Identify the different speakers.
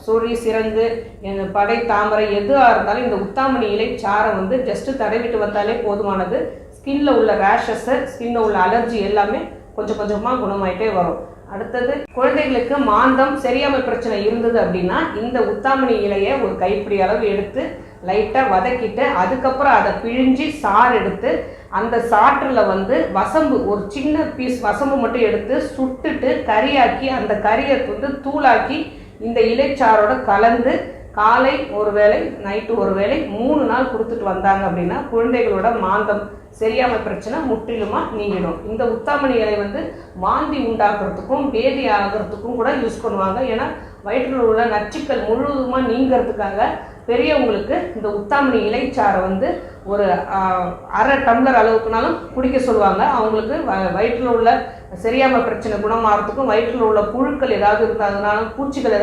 Speaker 1: சொறி சிரங்கு படை தாமரை எதுவாக இருந்தாலும் இந்த உத்தாமணி இலை சாரை வந்து ஜஸ்ட்டு தடவிட்டு வந்தாலே போதுமானது. ஸ்கின்ல உள்ள ரேஷஸ், ஸ்கின்ல உள்ள அலர்ஜி எல்லாமே கொஞ்சம் கொஞ்சமாக குணமாயிட்டே வரும். அடுத்தது, குழந்தைகளுக்கு மாந்தம் சரியாமை பிரச்சனை இருந்தது அப்படின்னா இந்த உத்தாமணி இலையை ஒரு கைப்பிடி அளவு எடுத்து லைட்டாக வதக்கிட்டு அதுக்கப்புறம் அதை பிழிஞ்சி சாறு எடுத்து அந்த சாற்றில் வந்து வசம்பு, ஒரு சின்ன பீஸ் வசம்பு மட்டும் எடுத்து சுட்டுட்டு கறியாக்கி அந்த கறியை வந்து தூளாக்கி இந்த இலைச்சாரோட கலந்து காலை ஒரு வேளை நைட்டு ஒரு வேளை 3 நாள் கொடுத்துட்டு வந்தாங்க அப்படின்னா குழந்தைகளோட மாந்தம் சரியாமை பிரச்சனை முற்றிலுமாக நீங்கிடும். இந்த உத்தாமணி இலை வந்து வாந்தி உண்டாக்குறதுக்கும் பேதி ஆகிறதுக்கும் கூட யூஸ் பண்ணுவாங்க. ஏன்னா வயிற்றில் உள்ள நச்சுக்கள் முழுவதுமாக நீங்கிறதுக்காக பெரியவங்களுக்கு இந்த உத்தாமணி இலைச்சாரை வந்து ஒரு அரை டம்ளர் அளவுக்குனாலும் குடிக்க சொல்லுவாங்க. அவங்களுக்கு வயிற்றில் உள்ள சரியாமை பிரச்சனை குணமாகறதுக்கும், வயிற்றில் உள்ள புழுக்கள் ஏதாவது இருந்தால், அதனால பூச்சிகள்